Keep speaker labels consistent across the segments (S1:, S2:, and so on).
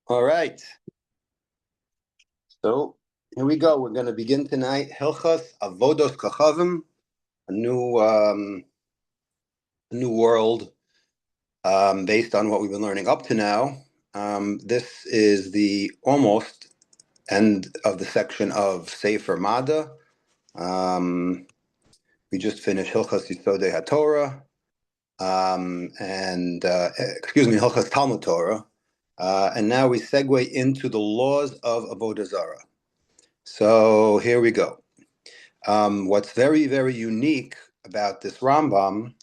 S1: All right. So here we go. We're going to begin tonight. Hilchas Avodos Kachavim, a new world based on what we've been learning up to now. This is the almost end of the section of Sefer Mada. We just finished Hilchas Yisodei HaTorah, Hilchas Talmud Torah, and now we segue into the laws of Avodah Zarah. So here we go. What's very, very unique about this Rambam,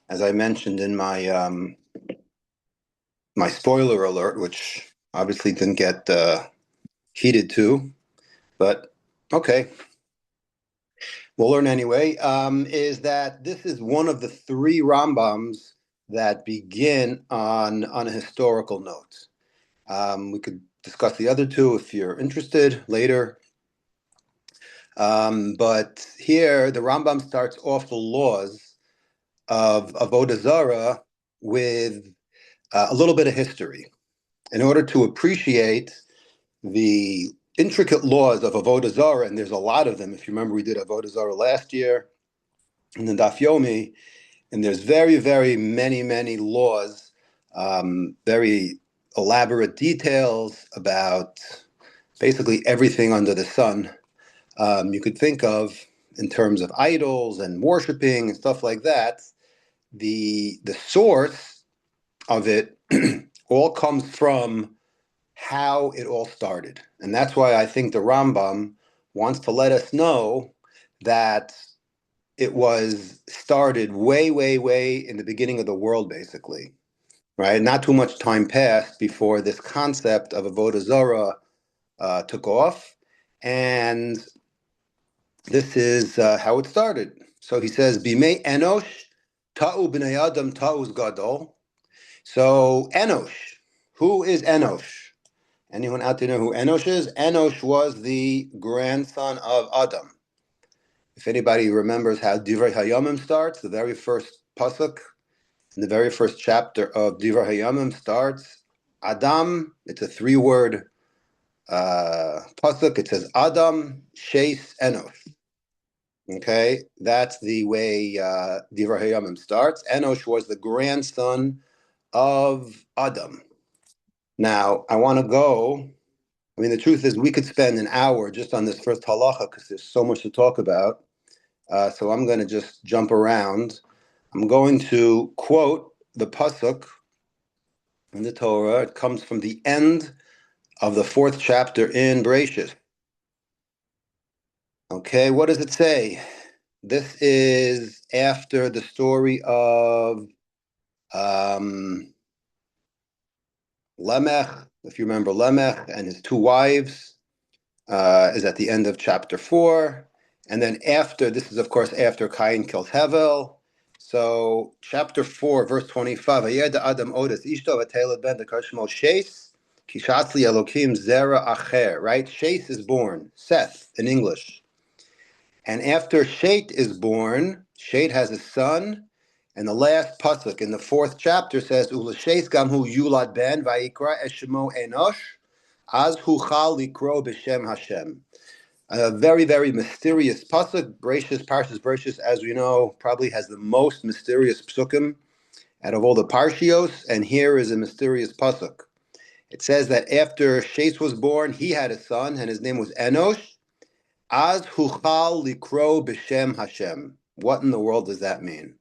S1: as I mentioned in my my spoiler alert, which obviously didn't get heeded to, but okay, we'll learn anyway, is that this is one of the three Rambams that begin on a historical note. We could discuss the other two if you're interested later. But here, the Rambam starts off the laws of Avodah Zarah with a little bit of history in order to appreciate the intricate laws of Avodah Zarah, and there's a lot of them. If you remember, we did Avodah Zarah last year in the Daf Yomi, and there's very, very many laws, very elaborate details about basically everything under the sun you could think of in terms of idols and worshiping and stuff like that. The source of it all comes from how it all started. And that's why I think the Rambam wants to let us know that it was started way in the beginning of the world, basically, right? Not too much time passed before this concept of Avodah Zarah took off. And this is how it started. So he says, Bimei Enosh, Ta'u b'nei Adam Ta'uz Gadol. So Enosh, who is Enosh? Anyone out there know who Enosh is? Enosh was the grandson of Adam. If anybody remembers how Divrei Hayamim starts, the very first pasuk in the very first chapter of Divrei Hayamim starts, Adam, it's a three-word pasuk. It says Adam, Sheis, Enosh. Okay, that's the way Divrei Hayamim starts. Enosh was the grandson of Adam. Now, I want to go. I mean, the truth is, we could spend an hour just on this first halacha because there's so much to talk about. So I'm going to just jump around. I'm going to quote the pasuk in the Torah. It comes from the end of the fourth chapter in Bereshit. Okay, what does it say? This is after the story of Lemech, if you remember Lemech and his two wives, is at the end of chapter 4. And then after, this is of course after Cain kills Hevel. So chapter 4, verse 25, Vayed Adam Odes, Ishto v'Teled ben Dekashmo Shes, Kishatli Elokim Zera Acher, right? Shes is born, Seth in English. And after Shet is born, Shet has a son, and the last pasuk in the fourth chapter says, "Ulashes gamhu yulad ben vayikra eshemo enosh, az huchal likro b'shem Hashem." A very mysterious pasuk. Parshas Bereshis, as we know, probably has the most mysterious psukim out of all the parshios, and here is a mysterious pasuk. It says that after Shes was born, he had a son, and his name was Enosh. Az huchal likro b'shem Hashem. What in the world does that mean?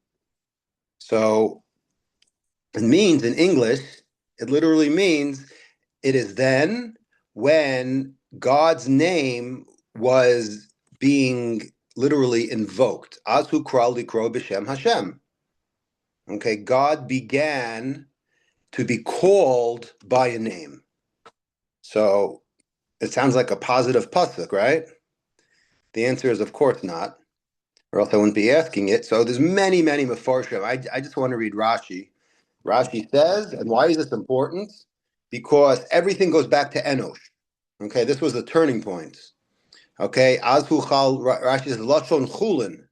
S1: So it means in English, it literally means it is then when God's name was being literally invoked. Az huchal likro b'shem Hashem. Okay, God began to be called by a name. So it sounds like a positive pasuk, right? The answer is, of course, not, or else I wouldn't be asking it. So there's many mefarshim. I just want to read Rashi. Rashi says, and why is this important? Because everything goes back to Enosh. Okay, this was a turning point. Okay, Azhuchal, Rashi says, Lashon Chulin,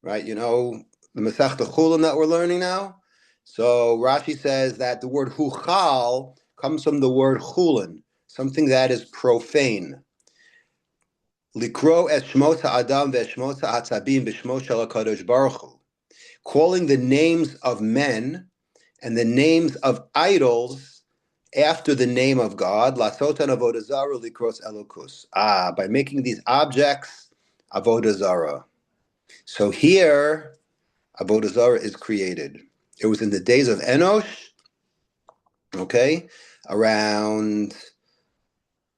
S1: right? You know, the Masechta Chulin that we're learning now. So Rashi says that the word Huchal comes from the word chulin, something that is profane. Likro es shmot ha'adam ve'shmot ha'atzabim b'shmo shel HaKadosh Baruch Hu. Calling the names of men and the names of idols after the name of God. Lasotan Avodah Zarah likros elokus. By making these objects Avodah Zarah. So here, Avodah Zarah is created. It was in the days of Enosh, okay, around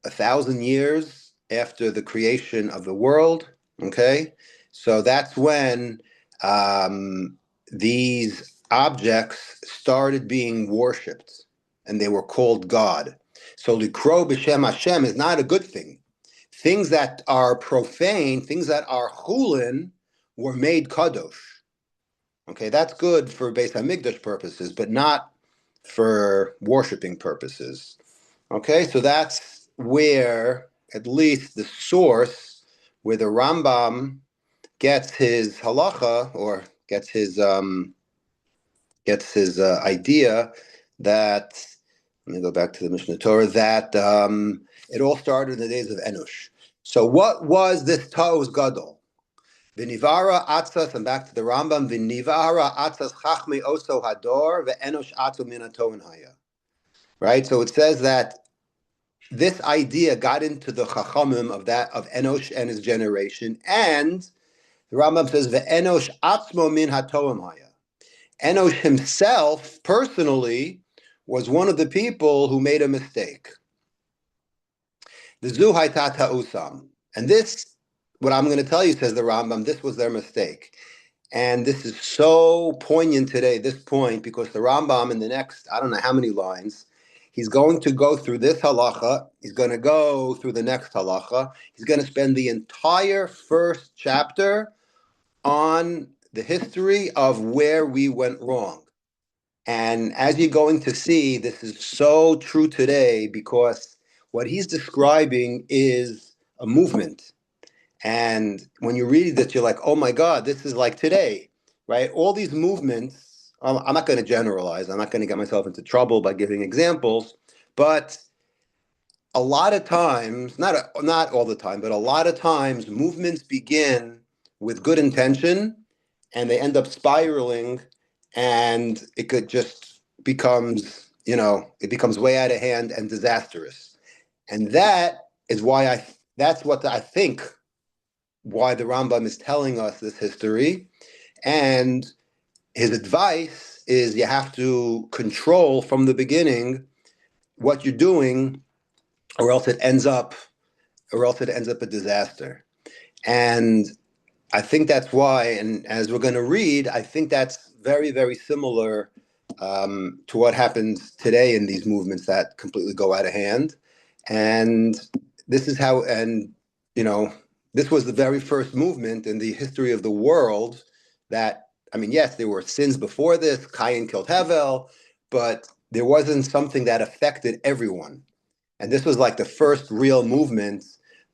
S1: 1,000 years after the creation of the world, okay? So that's when these objects started being worshipped, and they were called God. So likro b'shem Hashem is not a good thing. Things that are profane, things that are chulin, were made kadosh. Okay, that's good for Beis Hamikdash purposes, but not for worshiping purposes. Okay, so that's where, at least the source, where the Rambam gets his halacha, or gets his idea that, let me go back to the Mishnah Torah, that it all started in the days of Enosh. So what was this Taos Gadol? V'nivara atzas, and back to the Rambam, v'nivara atzas chachmei oso hador ve'enosh atzu min hatoven haya. Right, so it says that this idea got into the chachamim of Enosh and his generation, and the Rambam says ve'enosh atzmo min hatoven haya. Enosh himself, personally, was one of the people who made a mistake. The zu hayta ta'usam, and this, what I'm going to tell you, says the Rambam, this was their mistake. And this is so poignant today, this point, because the Rambam in the next, I don't know how many lines, he's going to go through this halacha, he's going to go through the next halacha, he's going to spend the entire first chapter on the history of where we went wrong. And as you're going to see, this is so true today, because what he's describing is a movement. And when you read this, you're like, oh my God, this is like today, right? All these movements, I'm not going to generalize. I'm not going to get myself into trouble by giving examples, but a lot of times, not all the time, but a lot of times, movements begin with good intention and they end up spiraling, and it could just becomes, it becomes way out of hand and disastrous. And that's what I think why the Rambam is telling us this history. And his advice is you have to control from the beginning what you're doing, or else it ends up a disaster. And I think that's why, and as we're going to read, I think that's very, very similar to what happens today in these movements that completely go out of hand. And this is how, this was the very first movement in the history of the world that, yes, there were sins before this. Cain killed Hevel, but there wasn't something that affected everyone. And this was like the first real movement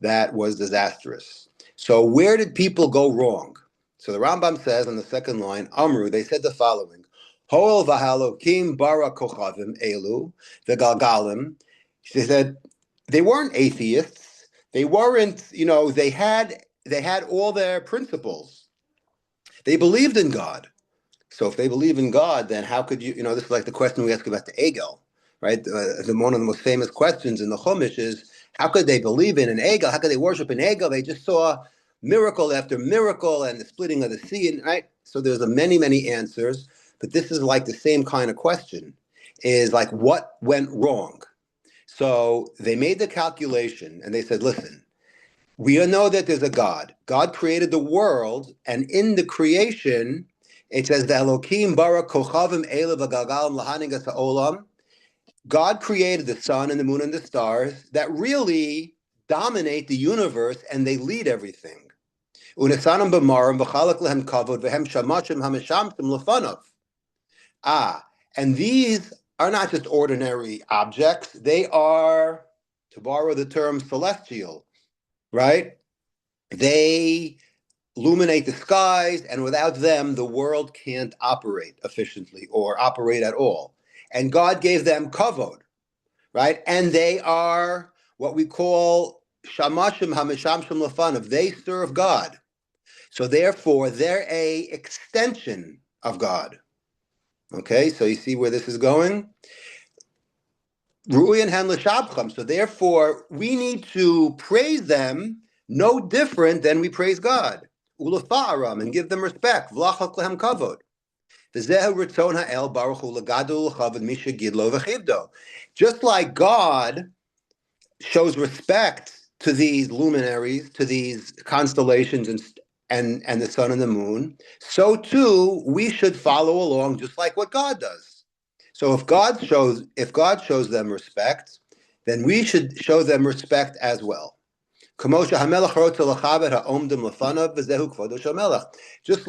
S1: that was disastrous. So where did people go wrong? So the Rambam says on the second line, Amru, they said the following, Hoel v'halokim bara kochavim elu v'galgalim. She said they weren't atheists. They weren't, they had all their principles. They believed in God. So if they believe in God, then how could you, this is like the question we ask about the Egel, right? One of the most famous questions in the Chumash is, how could they believe in an Egel? How could they worship an Egel? They just saw miracle after miracle and the splitting of the sea, right? So there's many, many answers, but this is like the same kind of question, is like, what went wrong? So they made the calculation and they said, listen, we know that there's a God. God created the world, and in the creation, it says, the Elokim bara kochavim elu v'galgalim lahanigas ha'olam. God created the sun and the moon and the stars that really dominate the universe, and they lead everything. Unesanam b'marim v'chalak lehem kavod v'hem shamachim hamishamtim lefanav. And these are not just ordinary objects. They are, to borrow the term, celestial, right? They illuminate the skies, and without them, the world can't operate efficiently or operate at all. And God gave them kavod, right? And they are what we call shamashim hamishamshim lefanav. They serve God. So therefore, they're a extension of God. Okay, so you see where this is going? Ru'yan han l'shabcham. So therefore, we need to praise them no different than we praise God. Ulafa'aram, and give them respect. V'lachak lehem kavod. V'zehu ritzon ha'el baruch hu l'gadol l'chavod misha gidlo v'chivdo. Just like God shows respect to these luminaries, to these constellations and the sun and the moon, so too we should follow along just like what God does. So if God shows them respect, then we should show them respect as well. Just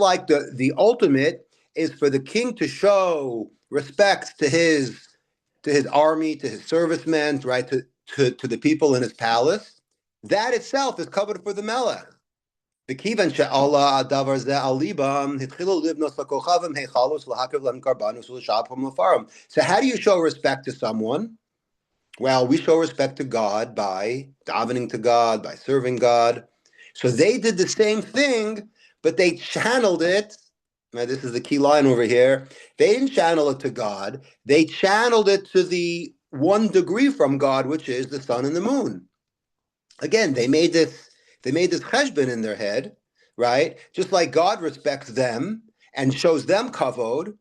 S1: like the ultimate is for the king to show respect to his army, to his servicemen, right, to the people in his palace, that itself is covered for the melech. וכיוון שעלה הדבר זה על ליבם, התחילו לבנות לכוכבים היכלות להקריב להם קורבנות ולשבחם ולפארם. So how do you show respect to someone? Well, we show respect to God by davening to God, by serving God. So they did the same thing, but they channeled it. Now, this is the key line over here. They didn't channel it to God. They channeled it to the 1 degree from God, which is the sun and the moon. Again, they made this cheshbon in their head, right? Just like God respects them and shows them kavod,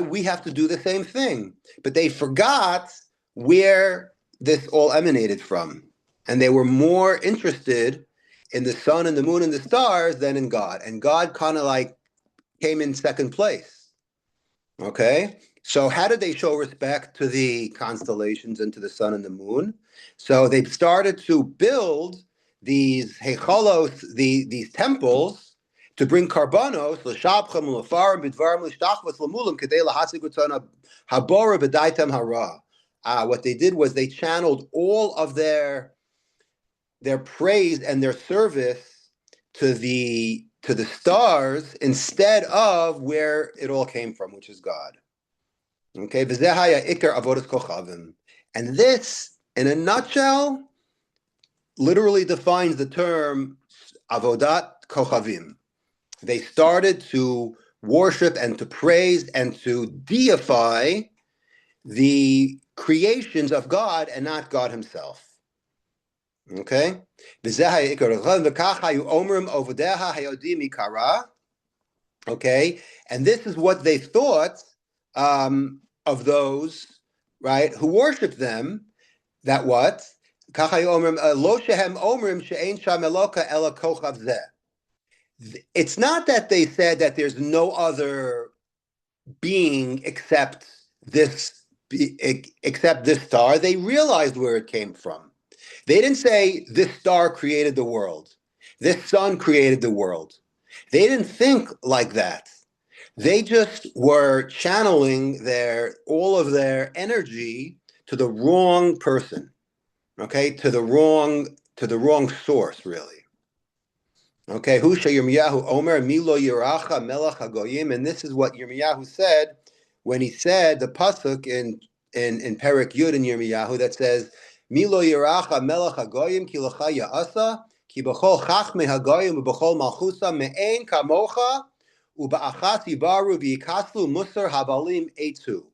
S1: we have to do the same thing. But they forgot where this all emanated from. And they were more interested in the sun and the moon and the stars than in God. And God kind of like came in second place. Okay? So how did they show respect to the constellations and to the sun and the moon? So they started to build these heichalos, these temples, to bring karbanos, l'shabchem, l'farim, bidvarim, l'shtachvas, l'mulim, kedei lahasig utzana habora b'daitem hara. What they did was they channeled all of their praise and their service to the stars instead of where it all came from, which is God. Okay, v'zehaya ikar avodas kochavim, and this, in a nutshell, literally defines the term avodat kochavim. They started to worship and to praise and to deify the creations of God and not God Himself. Okay, okay, and this is what they thought of those, right, who worship them. That what? It's not that they said that there's no other being except this star. They realized where it came from. They didn't say this star created the world, this sun created the world. They didn't think like that. They just were channeling all of their energy to the wrong person, okay, to the wrong source, really. Okay, Husha Yirmiyahu Omer Milo Yiracha Melech Hagoyim, and this is what Yirmiyahu said when he said the pasuk in Perek Yud in Yirmiyahu that says Milo Yiracha Melech Hagoyim Ki Lecha Ya'asa Ki B'chol Chachmei Hagoyim U'B'chol Malchusa Me'ein Kamocha U'Ba'achas Yibaru V'Yikaslu Musar Habalim Eitzu.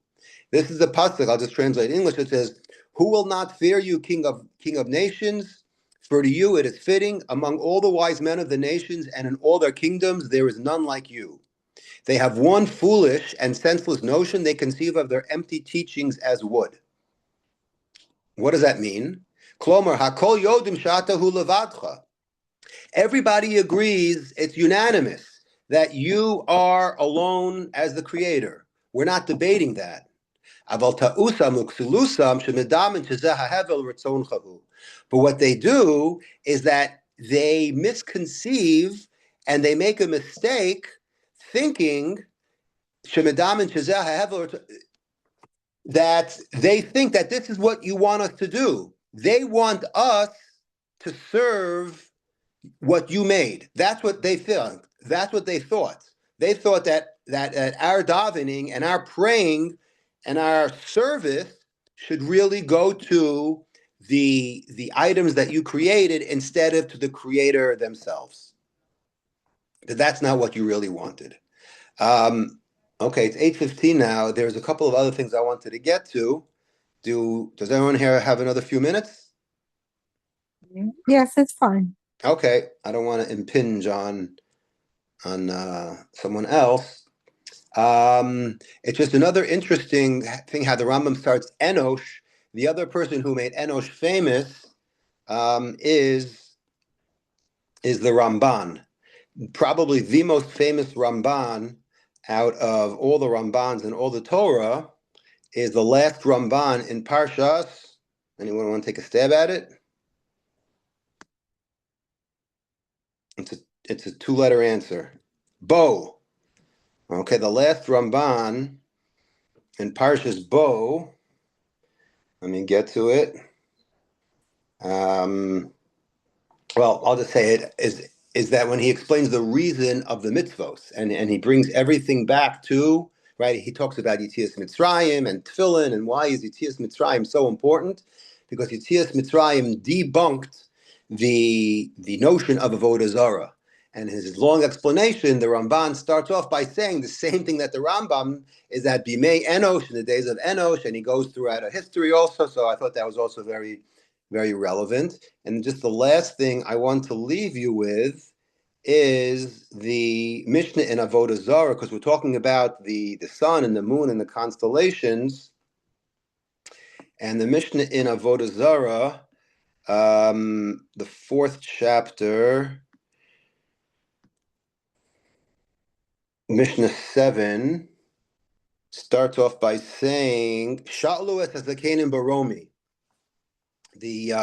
S1: This is the pasuk. I'll just translate in English. It says, "Who will not fear you, King of nations? For to you it is fitting, among all the wise men of the nations and in all their kingdoms, there is none like you. They have one foolish and senseless notion. They conceive of their empty teachings as wood." What does that mean? Klomer hakol yodim shatahu levadcha. Everybody agrees, it's unanimous, that you are alone as the creator. We're not debating that. But what they do is that they misconceive and they make a mistake thinking that they think that this is what you want us to do. They want us to serve what you made. That's what they think. That's what they thought. They thought that our davening and our praying and our service should really go to the items that you created instead of to the creator themselves. But that's not what you really wanted. Okay, it's 8:15 now. There's a couple of other things I wanted to get to. Does everyone here have another few minutes?
S2: Yes, it's fine.
S1: Okay, I don't want to impinge on someone else. It's just another interesting thing how the Rambam starts Enosh. The other person who made Enosh famous is the Ramban. Probably the most famous Ramban out of all the Rambans in all the Torah is the last Ramban in Parshas. Anyone want to take a stab at it? It's a two-letter answer. Bo. Okay, the last Ramban in Parshas Bo. Let me get to it. Well, I'll just say it is that when he explains the reason of the mitzvos and he brings everything back to, right, he talks about Yetzias Mitzrayim and Tefillin and why is Yetzias Mitzrayim so important? Because Yetzias Mitzrayim debunked the notion of Avodah Zarah. And his long explanation, the Ramban starts off by saying the same thing that the Rambam is that Bimei Enosh, in the days of Enosh, and he goes throughout a history also. So I thought that was also very, very relevant. And just the last thing I want to leave you with is the Mishnah in Avodah Zarah, because we're talking about the sun and the moon and the constellations. And the Mishnah in Avodah Zarah, the 4th chapter, Mishnah 7, starts off by saying, Sha'lu es hazakanim baromi. The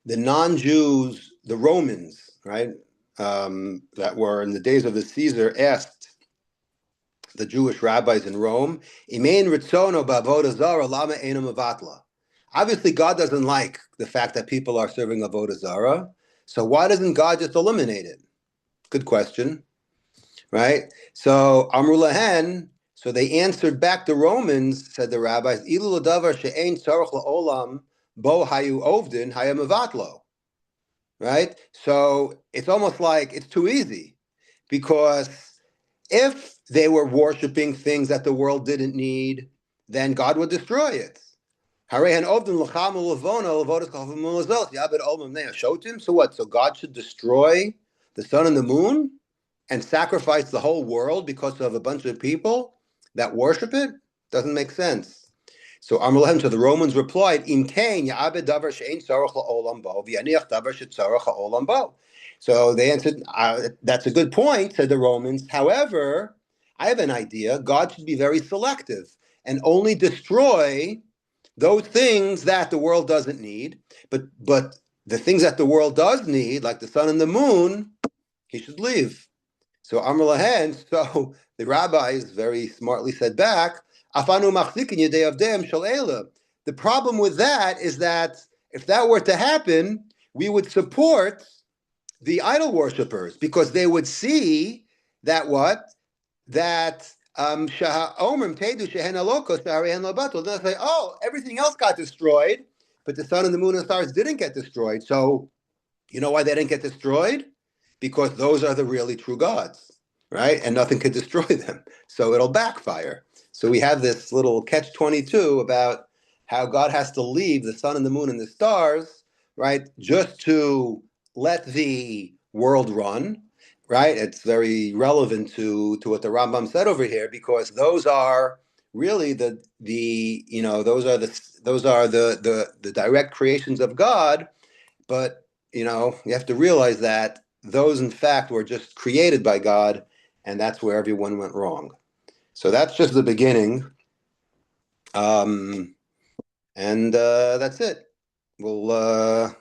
S1: non-Jews, the Romans, right, that were in the days of the Caesar, asked the Jewish rabbis in Rome, Imein ritzono ba'avodah zarah lama eino mevatla. Obviously, God doesn't like the fact that people are serving avodah zarah, so why doesn't God just eliminate it? Good question, right? So Amru lahen, so they answered back the Romans, said the rabbis, Ilu l'davar she'ein tzarech la'olam bo hayu ovdin hayam mevatlo. Right? So it's almost like it's too easy because if they were worshiping things that the world didn't need, then God would destroy it. So what? So God should destroy the sun and the moon and sacrifice the whole world because of a bunch of people that worship it? Doesn't make sense. So Amr so the Romans replied, Im kain ya'abed davar she'ein tzarech la'olam bo, v'yaniach davar she'tzarech ha'olam bo. So they answered, that's a good point, said the Romans. However, I have an idea. God should be very selective and only destroy those things that the world doesn't need. But the things that the world does need, like the sun and the moon, he should leave. So Amr lahen, so the rabbis very smartly said back, Afanu machzikin yedei avdeim shel eila. The problem with that is that if that were to happen, we would support the idol worshippers because they would see that what? That Omrim Tedu Shehen Alokos Sharihen Lobatul. They'll say, oh, everything else got destroyed, but the sun and the moon and stars didn't get destroyed. So you know why they didn't get destroyed? Because those are the really true gods, right? And nothing could destroy them. So it'll backfire. So we have this little catch-22 about how God has to leave the sun and the moon and the stars, right? Just to let the world run, right? It's very relevant to what the Rambam said over here because those are really the you know those are the direct creations of God, but you know you have to realize that those in fact were just created by God, and that's where everyone went wrong. So that's just the beginning, and that's it. We'll